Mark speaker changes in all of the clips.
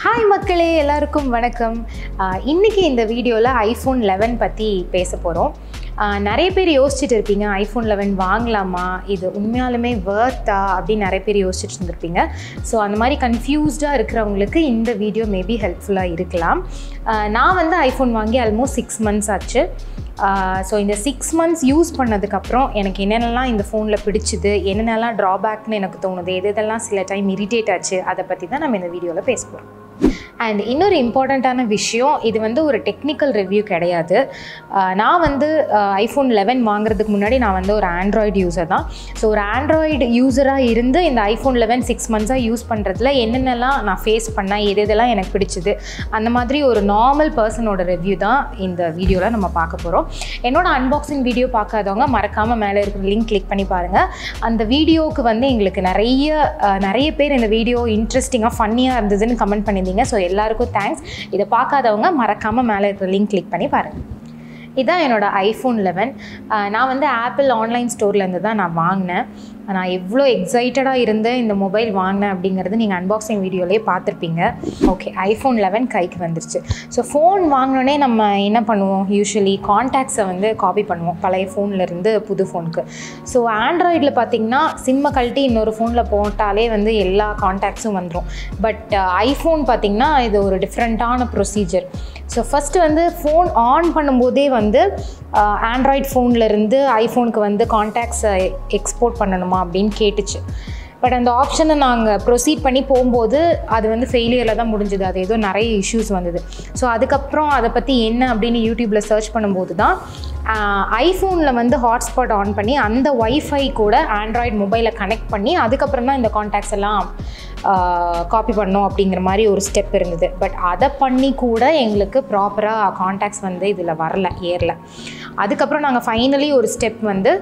Speaker 1: Hi மக்களே, எல்லாருக்கும் வணக்கம். இன்றைக்கி இந்த வீடியோவில் ஐஃபோன் 11 பற்றி பேச போகிறோம். நிறைய பேர் யோசிச்சுட்டு இருப்பீங்க, ஐஃபோன் 11 வாங்கலாமா, இது உண்மையாலுமே வர்த்தா அப்படின்னு நிறைய பேர் யோசிச்சுட்டு இருந்திருப்பீங்க. ஸோ அந்த மாதிரி கன்ஃபியூஸ்டாக இருக்கிறவங்களுக்கு இந்த வீடியோ மேபி ஹெல்ப்ஃபுல்லாக இருக்கலாம். நான் வந்து ஐஃபோன் வாங்கி ஆல்மோஸ்ட் 6 months ஆச்சு. ஸோ இந்த 6 months யூஸ் பண்ணதுக்கப்புறம் எனக்கு என்னென்னலாம் இந்த ஃபோனில் பிடிச்சிது, என்னென்னலாம் ட்ராபேக்னு எனக்கு தோணுது, எதெல்லாம் சில டைம் இரிட்டேட் ஆச்சு, அதை பற்றி தான் நம்ம இந்த வீடியோவில் பேச போகிறோம். அண்ட் இன்னொரு இம்பார்ட்டண்ட்டான விஷயம், இது வந்து ஒரு டெக்னிக்கல் ரிவ்யூ கிடையாது. நான் வந்து ஐஃபோன் 11 வாங்குறதுக்கு முன்னாடி நான் வந்து ஒரு ஆண்ட்ராய்டு யூஸர் தான். ஸோ ஒரு ஆண்ட்ராய்டு யூஸராக இருந்து இந்த ஐஃபோன் 11 6 months யூஸ் பண்ணுறதுல என்னென்னலாம் நான் ஃபேஸ் பண்ணேன், எதெல்லாம் எனக்கு பிடிச்சிது, அந்த மாதிரி ஒரு நார்மல் பர்சனோட ரிவ்யூ தான் இந்த வீடியோவில் நம்ம பார்க்க போகிறோம். என்னோட அன்பாக்சிங் வீடியோ பார்க்காதவங்க மறக்காமல் மேலே இருக்கிற லிங்க் கிளிக் பண்ணி பாருங்கள். அந்த வீடியோவுக்கு வந்து எங்களுக்கு நிறைய பேர் இந்த வீடியோ இன்ட்ரெஸ்டிங்காக ஃபன்னியாக இருந்ததுன்னு கமெண்ட் பண்ணியிருந்தீங்க. ஸோ எல்லாருக்கும் தேங்க்ஸ். இதை பார்க்காதவங்க மறக்காமல் மேலே இருக்கிற லிங்க் கிளிக் பண்ணி பாருங்கள். இதுதான் என்னோடய ஐஃபோன் 11. நான் வந்து ஆப்பிள் ஆன்லைன் ஸ்டோர்லேருந்து தான் நான் வாங்கினேன். நான் எவ்வளோ எக்ஸைட்டடாக இருந்தேன் இந்த மொபைல் வாங்கினேன் அப்படிங்கிறது நீங்கள் அன்பாக்சிங் வீடியோலேயே பார்த்துருப்பீங்க. ஓகே, ஐஃபோன் 11 கைக்கு வந்துருச்சு. ஸோ ஃபோன் வாங்கினோடனே நம்ம என்ன பண்ணுவோம், யூஸ்வலி கான்டாக்ட்ஸை வந்து காப்பி பண்ணுவோம் பழைய ஃபோன்லேருந்து புது ஃபோனுக்கு. ஸோ ஆண்ட்ராய்டில் பார்த்திங்கன்னா சிம்மை கழட்டி இன்னொரு ஃபோனில் போட்டாலே வந்து எல்லா கான்டாக்ட்ஸும் வந்துடும். பட் ஐஃபோன் பார்த்திங்கன்னா இது ஒரு டிஃப்ரெண்ட்டான ப்ரொசீஜர். ஸோ ஃபஸ்ட்டு வந்து ஃபோன் ஆன் பண்ணும்போதே வந்து ஆண்ட்ராய்ட் ஃபோன்லேருந்து ஐஃபோனுக்கு வந்து கான்டாக்ட்ஸை எக்ஸ்போர்ட் பண்ணணுமா அப்படின்னு கேட்டுச்சு. பட் அந்த ஆப்ஷனை நாங்கள் ப்ரொசீட் பண்ணி போகும்போது அது வந்து ஃபெயிலியரில் தான் முடிஞ்சுது. அது ஏதோ நிறைய இஷ்யூஸ் வந்தது. ஸோ அதுக்கப்புறம் அதை பற்றி என்ன அப்படின்னு யூடியூப்பில் சர்ச் பண்ணும்போது தான் ஐஃபோனில் வந்து ஹாட்ஸ்பாட் ஆன் பண்ணி அந்த ஒய்ஃபை கூட ஆண்ட்ராய்டு மொபைலை கனெக்ட் பண்ணி அதுக்கப்புறம் தான் இந்த கான்டாக்ட்ஸ் எல்லாம் காப்பி பண்ணோம் அப்படிங்கிற மாதிரி ஒரு ஸ்டெப் இருந்தது. பட் அதை பண்ணி கூட எங்களுக்கு ப்ராப்பராக கான்டாக்ட்ஸ் வந்து இதில் ஏறல. அதுக்கப்புறம் நாங்கள் ஃபைனலி ஒரு ஸ்டெப் வந்து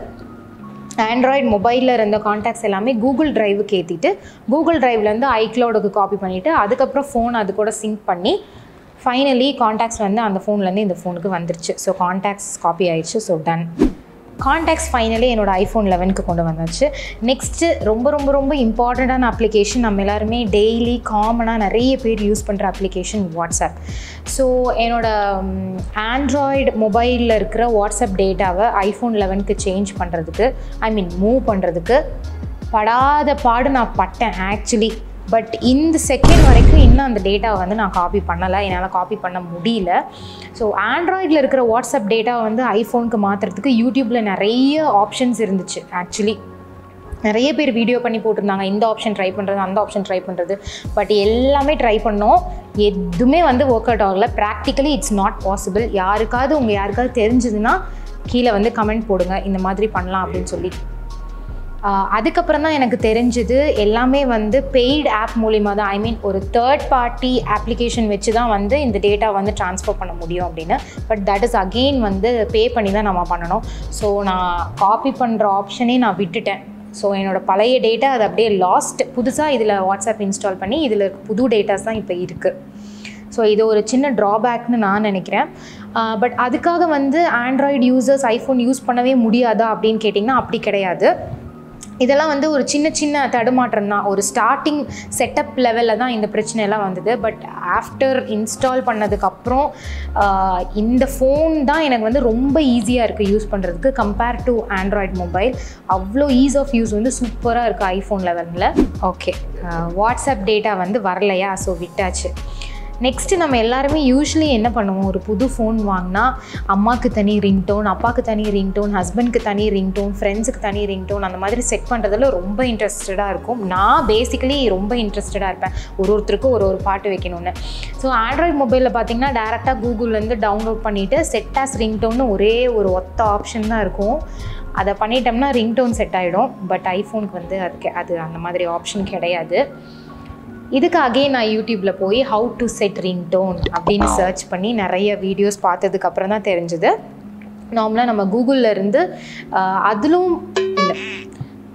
Speaker 1: ஆண்ட்ராய்டு மொபைலில் இருந்த கான்டாக்ட்ஸ் எல்லாமே கூகுள் ட்ரைவுக்கு ஏற்றிட்டு கூகுள் ட்ரைவ்லேருந்து ஐக்ளவுடுக்கு காப்பி பண்ணிவிட்டு அதுக்கப்புறம் ஃபோன் அது கூட சிங்க் பண்ணி ஃபைனலி கான்டாக்ட்ஸ் வந்து அந்த ஃபோன்லேருந்து இந்த ஃபோனுக்கு வந்துருச்சு. ஸோ கான்டாக்ட்ஸ் காப்பி ஆயிடுச்சு. So done. கான்டாக்ட்ஸ் ஃபைனலி என்னோடய ஐஃபோன் 11க்கு கொண்டு வந்துச்சு. நெக்ஸ்ட்டு ரொம்ப ரொம்ப ரொம்ப இம்பார்ட்டண்ட்டான அப்ளிகேஷன், நம்ம எல்லாருமே டெய்லி காமனாக நிறைய பேர் யூஸ் பண்ணுற அப்ளிகேஷன் வாட்ஸ்அப். ஸோ என்னோடய ஆண்ட்ராய்டு மொபைலில் இருக்கிற வாட்ஸ்அப் டேட்டாவை ஐஃபோன் 11க்கு சேஞ்ச் பண்ணுறதுக்கு, மூவ் பண்ணுறதுக்கு படாத பாடு நான் பட்டேன் ஆக்சுவலி. பட் இந்த செகண்ட் வரைக்கும் இன்னும் அந்த டேட்டாவை வந்து நான் காப்பி பண்ணலை, என்னால் காப்பி பண்ண முடியல. ஸோ ஆண்ட்ராய்டில் இருக்கிற வாட்ஸ்அப் டேட்டாவை வந்து ஐஃபோனுக்கு மாற்றுறதுக்கு யூடியூப்பில் நிறைய ஆப்ஷன்ஸ் இருந்துச்சு. ஆக்சுவலி நிறைய பேர் வீடியோ பண்ணி போட்டிருந்தாங்க, இந்த ஆப்ஷன் ட்ரை பண்ணுறது, அந்த ஆப்ஷன் ட்ரை பண்ணுறது. பட் எல்லாமே ட்ரை பண்ணோம், எதுவுமே வந்து ஒர்க் அவுட் ஆகலை. Practically it's not possible. யாருக்காவது தெரிஞ்சதுன்னா கீழே வந்து கமெண்ட் போடுங்க, இந்த மாதிரி பண்ணலாம் அப்படின்னு சொல்லி. அதுக்கப்புறம் தான் எனக்கு தெரிஞ்சது எல்லாமே வந்து பெய்டு ஆப் மூலிமா தான், ஒரு தேர்ட் பார்ட்டி அப்ளிகேஷன் வச்சு தான் வந்து இந்த டேட்டா வந்து ட்ரான்ஸ்ஃபர் பண்ண முடியும் அப்படின்னு. பட் தட் இஸ் அகெயின் வந்து பே பண்ணி தான் நம்ம பண்ணணும். ஸோ நான் காப்பி பண்ணுற ஆப்ஷனே நான் விட்டுட்டேன். ஸோ என்னோடய பழைய டேட்டா அது அப்படியே லாஸ்ட். புதுசாக இதில் வாட்ஸ்அப் இன்ஸ்டால் பண்ணி இதில் புது டேட்டாஸ் தான் இப்போ இருக்குது. ஸோ இது ஒரு சின்ன ட்ராபேக்னு நான் நினைக்கிறேன். பட் அதுக்காக வந்து ஆண்ட்ராய்டு யூசர்ஸ் ஐஃபோன் யூஸ் பண்ணவே முடியாதா அப்படின்னு கேட்டிங்கன்னா அப்படி கிடையாது. இதெல்லாம் வந்து ஒரு சின்ன தடுமாற்றம் தான். ஒரு ஸ்டார்டிங் செட்டப் லெவலில் தான் இந்த பிரச்சனையெல்லாம் வந்தது. பட் ஆஃப்டர் இன்ஸ்டால் பண்ணதுக்கப்புறம் இந்த ஃபோன் தான் எனக்கு வந்து ரொம்ப ஈஸியாக இருக்குது யூஸ் பண்ணுறதுக்கு கம்பேர் டு ஆண்ட்ராய்டு மொபைல். அவ்வளோ ஈஸ் ஆஃப் யூஸ் வந்து சூப்பராக இருக்குது ஐஃபோன் 11ல். ஓகே, வாட்ஸ்அப் டேட்டா வந்து வரலையா, ஸோ விட்டாச்சு. நெக்ஸ்ட்டு நம்ம எல்லாருமே யூஸ்வலி என்ன பண்ணுவோம், ஒரு புது ஃபோன் வாங்கினா அம்மாவுக்கு தனி ரிங்டோன், அப்பாவுக்கு தனி ரிங்டோன், ஹஸ்பண்டுக்கு தனி ரிங்டோன், ஃப்ரெண்ட்ஸுக்கு தனி ரிங்டோன், அந்த மாதிரி செட் பண்ணுறதுல ரொம்ப இன்ட்ரெஸ்டடாக இருக்கும். நான் பேசிக்கலி ரொம்ப இன்ட்ரெஸ்டடாக இருப்பேன், ஒருத்தருக்கும் ஒரு பாட்டு வைக்கணும்னு. ஸோ ஆண்ட்ராய்டு மொபைலில் பார்த்திங்கன்னா டேரெக்டாக கூகுள்லேருந்து டவுன்லோட் பண்ணிவிட்டு செட் ஆஸ் ரிங்டோன்னு ஒரே ஒரு ஒத்த ஆப்ஷன் தான் இருக்கும். அதை பண்ணிட்டோம்னா ரிங்டோன் செட் ஆகிடும். பட் ஐஃபோனுக்கு வந்து அது அந்த மாதிரி ஆப்ஷன் கிடையாது. இதுக்கு அகெயின் நான் யூடியூப்பில் போய் ஹவு டு செட் ரிங்டோன் அப்படின்னு சர்ச் பண்ணி நிறைய வீடியோஸ் பார்த்ததுக்கப்புறம் தான் தெரிஞ்சுது. நார்மலாக நம்ம கூகுளில் இருந்து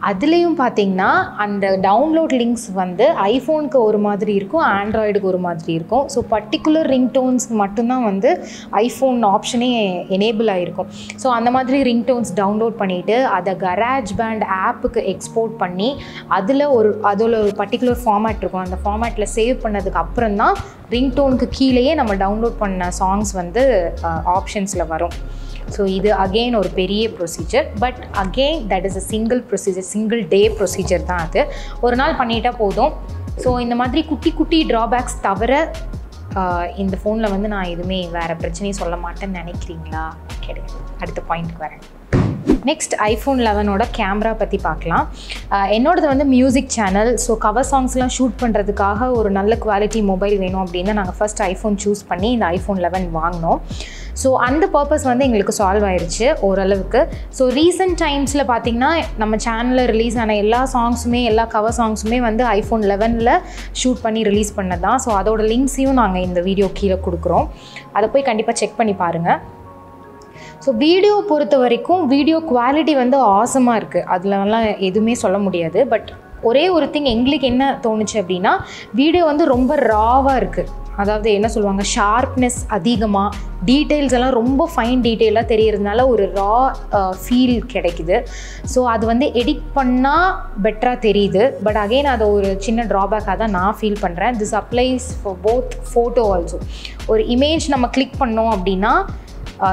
Speaker 1: அதுலேயும் பார்த்தீங்கன்னா அந்த டவுன்லோட் லிங்க்ஸ் வந்து ஐஃபோனுக்கு ஒரு மாதிரி இருக்கும், ஆண்ட்ராய்டுக்கு ஒரு மாதிரி இருக்கும். ஸோ பர்டிகுலர் ரிங்டோன்ஸ்க்கு மட்டும்தான் வந்து ஐஃபோன் ஆப்ஷனே எனேபிள் ஆகிருக்கும். ஸோ அந்த மாதிரி ரிங்டோன்ஸ் டவுன்லோட் பண்ணிவிட்டு அதை கராஜ் பேண்ட் ஆப்புக்கு எக்ஸ்போர்ட் பண்ணி அதில் ஒரு பர்டிகுலர் ஃபார்மேட் இருக்கும். அந்த ஃபார்மேட்டில் சேவ் பண்ணதுக்கு அப்புறம் தான் ரிங்டோனுக்கு கீழேயே நம்ம டவுன்லோட் பண்ண சாங்ஸ் வந்து ஆப்ஷன்ஸில் வரும். ஸோ இது அகெயின் ஒரு பெரிய procedure. But again that is a single day procedure தான் அது. ஒரு நாள் பண்ணிட்டா போதும். ஸோ இந்த மாதிரி குட்டி குட்டி ட்ராபேக்ஸ் தவிர இந்த ஃபோனில் வந்து நான் எதுவுமே வேறு பிரச்சனையும் சொல்ல மாட்டேன்னு நினைக்கிறீங்களா? கிடையாது. அடுத்த பாயிண்ட்டுக்கு வரேன். நெக்ஸ்ட் ஐஃபோன் 11ஓட கேமரா பற்றி பார்க்கலாம். என்னோடது வந்து மியூசிக் சேனல். ஸோ கவர் சாங்ஸ்லாம் ஷூட் பண்ணுறதுக்காக ஒரு நல்ல குவாலிட்டி மொபைல் வேணும் அப்படின்னு நாங்கள் ஃபஸ்ட் ஐஃபோன் சூஸ் பண்ணி இந்த ஐஃபோன் 11 வாங்கினோம். ஸோ அந்த பர்பஸ் வந்து எங்களுக்கு சால்வ் ஆயிடுச்சு ஓரளவுக்கு. ஸோ ரீசெண்ட் டைம்ஸில் பார்த்திங்கன்னா நம்ம சேனலில் ரிலீஸ் ஆன எல்லா சாங்ஸுமே, எல்லா கவர் சாங்ஸுமே வந்து ஐஃபோன் 11ல் ஷூட் பண்ணி ரிலீஸ் பண்ணது தான். ஸோ அதோட லிங்க்ஸையும் நாங்கள் இந்த வீடியோ கீழே கொடுக்குறோம். அதை போய் கண்டிப்பாக செக் பண்ணி பாருங்கள். ஸோ வீடியோ பொறுத்த வரைக்கும் வீடியோ குவாலிட்டி வந்து ஆசமாக இருக்குது, அதிலலாம் எதுவுமே சொல்ல முடியாது. பட் ஒரே ஒரு திங் எங்களுக்கு என்ன தோணுச்சு அப்படின்னா, வீடியோ வந்து ரொம்ப ராவாக இருக்குது. அதாவது என்ன சொல்லுவாங்க, ஷார்ப்னஸ் அதிகமாக, டீட்டெயில்ஸ் எல்லாம் ரொம்ப ஃபைன் டீட்டெயிலாக தெரியறதுனால ஒரு ரா ஃபீல் கிடைக்குது. ஸோ அது வந்து எடிட் பண்ணால் பெட்டராக தெரியுது. பட் அகெயின் அதை ஒரு சின்ன ட்ராபேக்காக தான் நான் ஃபீல் பண்ணுறேன். This applies for both photo also. ஒரு இமேஜ் நம்ம கிளிக் பண்ணோம் அப்படின்னா,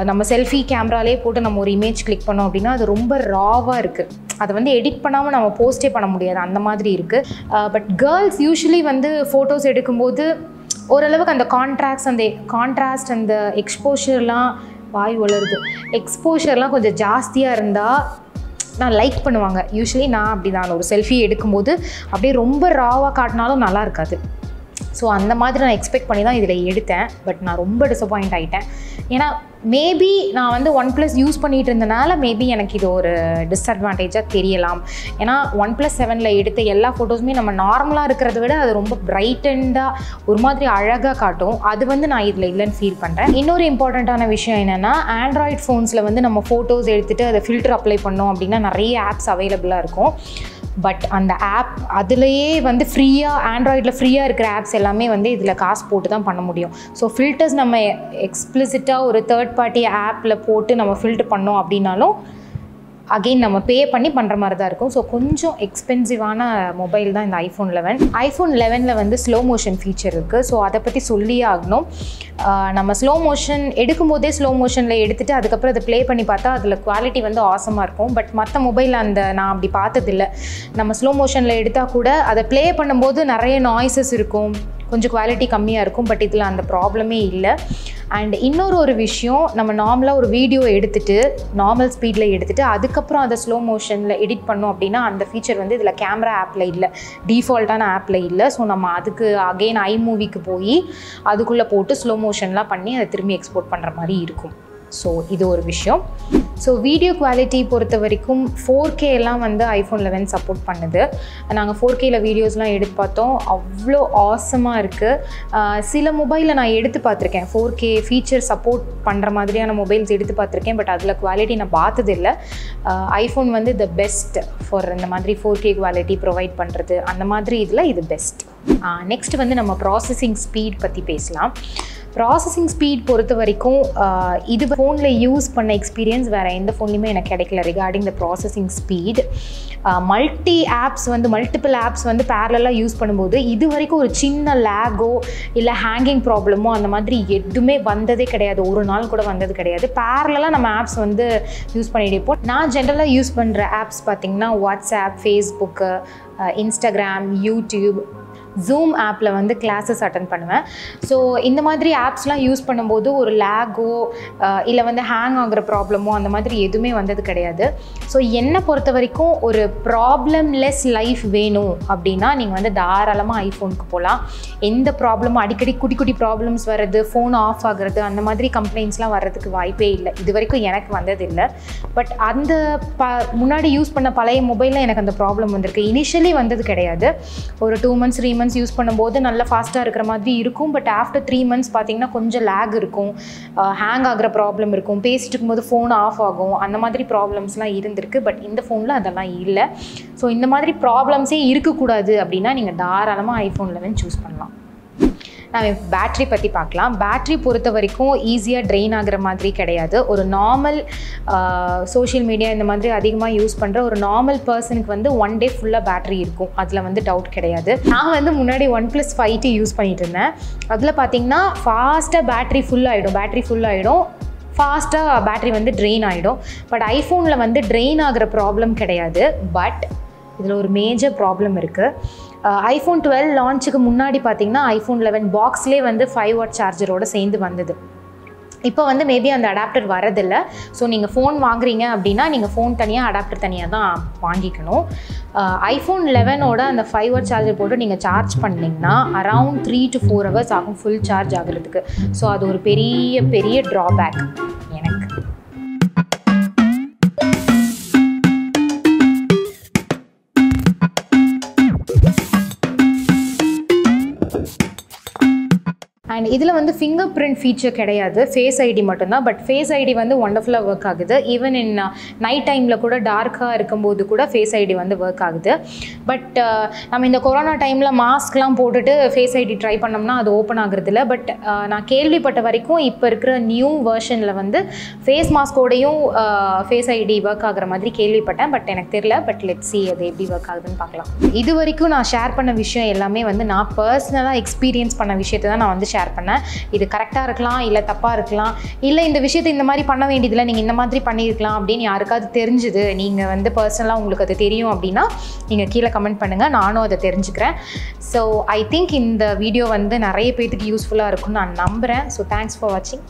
Speaker 1: நம்ம செல்ஃபி கேமராலே போட்டு நம்ம ஒரு இமேஜ் கிளிக் பண்ணோம் அப்படின்னா அது ரொம்ப ராவாக இருக்குது. அதை வந்து எடிட் பண்ணாமல் நம்ம போஸ்டே பண்ண முடியாது, அந்த மாதிரி இருக்குது. பட் கேர்ள்ஸ் யூஸ்வலி வந்து ஃபோட்டோஸ் எடுக்கும்போது ஓரளவுக்கு அந்த கான்ட்ராஸ்ட் அந்த எக்ஸ்போஷர்லாம் எக்ஸ்போஷர்லாம் கொஞ்சம் ஜாஸ்தியாக இருந்தால் நான் லைக் பண்ணுவாங்க. யூஸ்வலி நான் அப்படி தான், ஒரு செல்ஃபி எடுக்கும்போது அப்படியே ரொம்ப ராவாக காட்டினாலும் நல்லா இருக்காது. ஸோ அந்த மாதிரி நான் எக்ஸ்பெக்ட் பண்ணி தான் இதில் எடுத்தேன். பட் நான் ரொம்ப டிசப்பாயிண்ட் ஆகிட்டேன். ஏன்னா மேபி நான் வந்து OnePlus யூஸ் பண்ணிகிட்டு இருந்தனால மேபி எனக்கு இது ஒரு டிஸ்அட்வான்டேஜாக தெரியலாம். ஏன்னா OnePlus 7ல் எடுத்த எல்லா ஃபோட்டோஸுமே நம்ம நார்மலாக இருக்கிறத விட அது ரொம்ப பிரைட்டண்டாக ஒரு மாதிரி அழகாக காட்டும். அது வந்து நான் இதில் இல்லைன்னு ஃபீல் பண்ணுறேன். இன்னொரு இம்பார்ட்டண்ட்டான விஷயம் என்னென்னா, ஆண்ட்ராய்ட் ஃபோன்ஸில் வந்து நம்ம ஃபோட்டோஸ் எடுத்துகிட்டு அதை ஃபில்டர் அப்ளை பண்ணோம் அப்படின்னா நிறைய ஆப்ஸ் அவைலபிளாக இருக்கும். பட் அந்த ஆப் அதுலேயே வந்து ஃப்ரீயாக, ஆண்ட்ராய்டில் ஃப்ரீயாக இருக்கிற ஆப்ஸ் எல்லாமே வந்து இதில் காசு போட்டு தான் பண்ண முடியும். ஸோ ஃபில்டர்ஸ் நம்ம எக்ஸ்பிளிசிட்டாக ஒரு தேர்ட் பார்ட்டி ஆப்பில் போட்டு நம்ம ஃபில்டர் பண்ணோம் அப்படின்னாலும் அகெயின் நம்ம பே பண்ணி பண்ணுற மாதிரி தான் இருக்கும். ஸோ கொஞ்சம் எக்ஸ்பென்சிவான மொபைல் தான் இந்த ஐஃபோன் 11. ஐஃபோன் 11ல் வந்து ஸ்லோ மோஷன் ஃபீச்சர் இருக்குது. ஸோ அதை பற்றி சொல்லியே ஆகணும். நம்ம ஸ்லோ மோஷன் எடுக்கும்போதே ஸ்லோ மோஷனில் எடுத்துகிட்டு அதுக்கப்புறம் அதை ப்ளே பண்ணி பார்த்தா அதில் குவாலிட்டி வந்து ஆசமாக இருக்கும். பட் மற்ற மொபைல் நான் அப்படி பார்த்ததில்லை. நம்ம ஸ்லோ மோஷனில் எடுத்தால் கூட அதை ப்ளே பண்ணும்போது நிறைய நாய்ஸஸ் இருக்கும், கொஞ்சம் குவாலிட்டி கம்மியாக இருக்கும். பட் இதில் அந்த ப்ராப்ளமே இல்லை. அண்ட் இன்னொரு விஷயம், நம்ம நார்மலாக ஒரு வீடியோ எடுத்துகிட்டு நார்மல் ஸ்பீடில் எடுத்துகிட்டு அதுக்கப்புறம் அதை ஸ்லோ மோஷனில் எடிட் பண்ணோம் அப்படின்னா அந்த ஃபீச்சர் வந்து இதில் கேமரா ஆப்பில் இல்லை, டிஃபால்ட்டான ஆப்பில் இல்லை. ஸோ நம்ம அதுக்கு அகெயின் ஐமூவிக்கு போய் அதுக்குள்ளே போட்டு ஸ்லோ மோஷன்லாம் பண்ணி அதை திரும்பி எக்ஸ்போர்ட் பண்ணுற மாதிரி இருக்கும். ஸோ இது ஒரு விஷயம். ஸோ வீடியோ குவாலிட்டி பொறுத்த வரைக்கும் 4K எல்லாம் வந்து ஐஃபோன் 11 சப்போர்ட் பண்ணுது. நாங்கள் 4Kல வீடியோஸ்லாம் எடுத்து பார்த்தோம், அவ்வளோ ஆசமாக இருக்குது. சில மொபைலில் நான் எடுத்து பார்த்துருக்கேன், 4K ஃபீச்சர் சப்போர்ட் பண்ணுற மாதிரியான மொபைல்ஸ் எடுத்து பார்த்துருக்கேன். பட் அதில் குவாலிட்டி நான் பார்த்ததில்லை. ஐஃபோன் வந்து த பெஸ்ட் ஃபார் இந்த மாதிரி 4K குவாலிட்டி ப்ரொவைட் பண்ணுறது, அந்த மாதிரி இதில் இது பெஸ்ட். நெக்ஸ்ட் வந்து நம்ம ப்ராசஸிங் ஸ்பீட் பற்றி பேசலாம். ப்ராசஸிங் ஸ்பீட் பொறுத்த வரைக்கும் இது ஃபோனில் யூஸ் பண்ண எக்ஸ்பீரியன்ஸ் வேறு எந்த ஃபோன்லையுமே எனக்கு கிடைக்கல regarding the processing speed. Multiple apps வந்து பேரலாக யூஸ் பண்ணும்போது இது வரைக்கும் ஒரு சின்ன லேகோ இல்லை ஹேங்கிங் ப்ராப்ளமோ அந்த மாதிரி எதுவுமே வந்ததே கிடையாது, ஒரு நாள் கூட வந்தது கிடையாது. பேரலாக நம்ம ஆப்ஸ் வந்து யூஸ் பண்ணிட்டு இருப்போம். நான் ஜென்ரலாக யூஸ் பண்ணுற ஆப்ஸ் பார்த்திங்கன்னா WhatsApp, Facebook, Instagram, YouTube, zoom ஆப்பில் வந்து கிளாஸஸ் அட்டன் பண்ணுவேன். ஸோ இந்த மாதிரி ஆப்ஸ்லாம் யூஸ் பண்ணும்போது ஒரு லேகோ இல்லை வந்து ஹேங் ஆகிற ப்ராப்ளமோ அந்த மாதிரி எதுவுமே வந்தது கிடையாது. ஸோ என்னை பொறுத்த வரைக்கும் ஒரு ப்ராப்ளம்லெஸ் லைஃப் வேணும் அப்படின்னா நீங்கள் வந்து தாராளமாக ஐஃபோனுக்கு போகலாம். எந்த ப்ராப்ளமும் அடிக்கடி குட்டி குட்டி ப்ராப்ளம்ஸ் வர்றது, ஃபோன் ஆஃப் ஆகிறது, அந்த மாதிரி கம்ப்ளைண்ட்ஸ்லாம் வர்றதுக்கு வாய்ப்பே இல்லை. இது வரைக்கும் எனக்கு வந்ததில்லை. பட் அந்த முன்னாடி யூஸ் பண்ண பழைய மொபைலில் எனக்கு அந்த ப்ராப்ளம் வந்திருக்கு. இனிஷியலி வந்தது கிடையாது. ஒரு 2 months 3 months யூஸ் பண்ணும்போது நல்லா ஃபாஸ்ட்டாக இருக்கிற மாதிரி இருக்கும். பட் ஆஃப்டர் 3 months பார்த்தீங்கன்னா கொஞ்சம் லேக் இருக்கும், ஹேங் ஆகிற ப்ராப்ளம் இருக்கும், பேசிட்டு இருக்கும்போது ஃபோன் ஆஃப் ஆகும், அந்த மாதிரி ப்ராப்ளம்ஸ்லாம் இருந்திருக்கு. பட் இந்த ஃபோனில் அதெல்லாம் இல்லை. ஸோ இந்த மாதிரி ப்ராப்ளம்ஸே இருக்கக்கூடாது அப்படின்னா நீங்கள் தாராளமாக ஐஃபோன் 11 சூஸ் பண்ணலாம். நான் பேட்ரி பற்றி பார்க்கலாம். பேட்ரி பொறுத்த வரைக்கும் ஈஸியாக ட்ரெயின் ஆகிற மாதிரி கிடையாது. ஒரு நார்மல் சோஷியல் மீடியா இந்த மாதிரி அதிகமாக யூஸ் பண்ணுற ஒரு நார்மல் பர்சனுக்கு வந்து 1 day ஃபுல்லாக பேட்ரி இருக்கும், அதில் வந்து டவுட் கிடையாது. நான் வந்து முன்னாடி OnePlus 5T யூஸ் பண்ணிகிட்டு இருந்தேன். அதில் பார்த்தீங்கன்னா ஃபாஸ்ட்டாக பேட்ரி ஃபுல்லாகிடும், ஃபாஸ்ட்டாக பேட்ரி வந்து ட்ரெயின் ஆகிடும். பட் ஐஃபோனில் வந்து ட்ரெயின் ஆகிற ப்ராப்ளம் கிடையாது. பட் இதில் ஒரு மேஜர் ப்ராப்ளம் இருக்குது. ஐஃபோன் 12 லான்ச்சுக்கு முன்னாடி பார்த்தீங்கன்னா ஐஃபோன் 11 பாக்ஸ்லேயே வந்து 5 watt சார்ஜரோடு சேர்ந்து வந்தது. இப்போ வந்து மேபி அந்த அடாப்டர் வரதில்லை. ஸோ நீங்கள் ஃபோன் வாங்குறீங்க அப்படின்னா நீங்கள் ஃபோன் தனியாக அடாப்டர் தனியாக தான் வாங்கிக்கணும். ஐஃபோன் 11ஓட அந்த 5 watt சார்ஜர் போட்டு நீங்கள் சார்ஜ் பண்ணிங்கன்னா அரவுண்ட் 3 to 4 hours ஆகும் ஃபுல் சார்ஜ் ஆகிறதுக்கு. ஸோ அது ஒரு பெரிய ட்ராபேக் எனக்கு. அண்ட் இதில் வந்து ஃபிங்கர் பிரிண்ட் ஃபீச்சர் கிடையாது, ஃபேஸ் ஐடி மட்டும்தான். பட் ஃபேஸ் ஐடி வந்து ஒண்டர்ஃபுல்லாக ஒர்க் ஆகுது. ஈவன் இன் நைட் டைமில் கூட டார்க்காக இருக்கும்போது கூட ஃபேஸ் ஐடி வந்து ஒர்க் ஆகுது. பட் நம்ம இந்த கொரோனா டைமில் மாஸ்க்லாம் போட்டுட்டு ஃபேஸ் ஐடி ட்ரை பண்ணோம்னா அது ஓப்பன் ஆகுறதில்ல. பட் நான் கேள்விப்பட்ட வரைக்கும் இப்போ இருக்கிற நியூ வெர்ஷனில் வந்து ஃபேஸ் மாஸ்கோடையும் ஃபேஸ் ஐடி ஒர்க் ஆகிற மாதிரி கேள்விப்பட்டேன். பட் எனக்கு தெரியல. பட் லெட்ஸ் see அது எப்படி ஒர்க் ஆகுதுன்னு பார்க்கலாம். இது வரைக்கும் நான் ஷேர் பண்ண விஷயம் எல்லாமே வந்து நான் பர்சனலாக எக்ஸ்பீரியன்ஸ் பண்ண விஷயத்தை தான் நான் வந்து ஷேர் பண்ணேன். இது கரெக்டாக இருக்கலாம், இல்லை தப்பாக இருக்கலாம், இல்லை இந்த விஷயத்தை இந்த மாதிரி பண்ண வேண்டியதில்லை, நீங்கள் இந்த மாதிரி பண்ணியிருக்கலாம் அப்படின்னு யாருக்காவது தெரிஞ்சுது, நீங்கள் வந்து பர்சனலாக உங்களுக்கு அது தெரியும் அப்படின்னா நீங்கள் கீழே கமெண்ட் பண்ணுங்கள், நானும் அதை தெரிஞ்சுக்கிறேன். ஸோ ஐ திங்க் இந்த வீடியோ வந்து நிறைய பேருக்கு யூஸ்ஃபுல்லாக இருக்கும்னு நான் நம்புகிறேன். ஸோ தேங்க்ஸ் ஃபார் வாட்சிங்.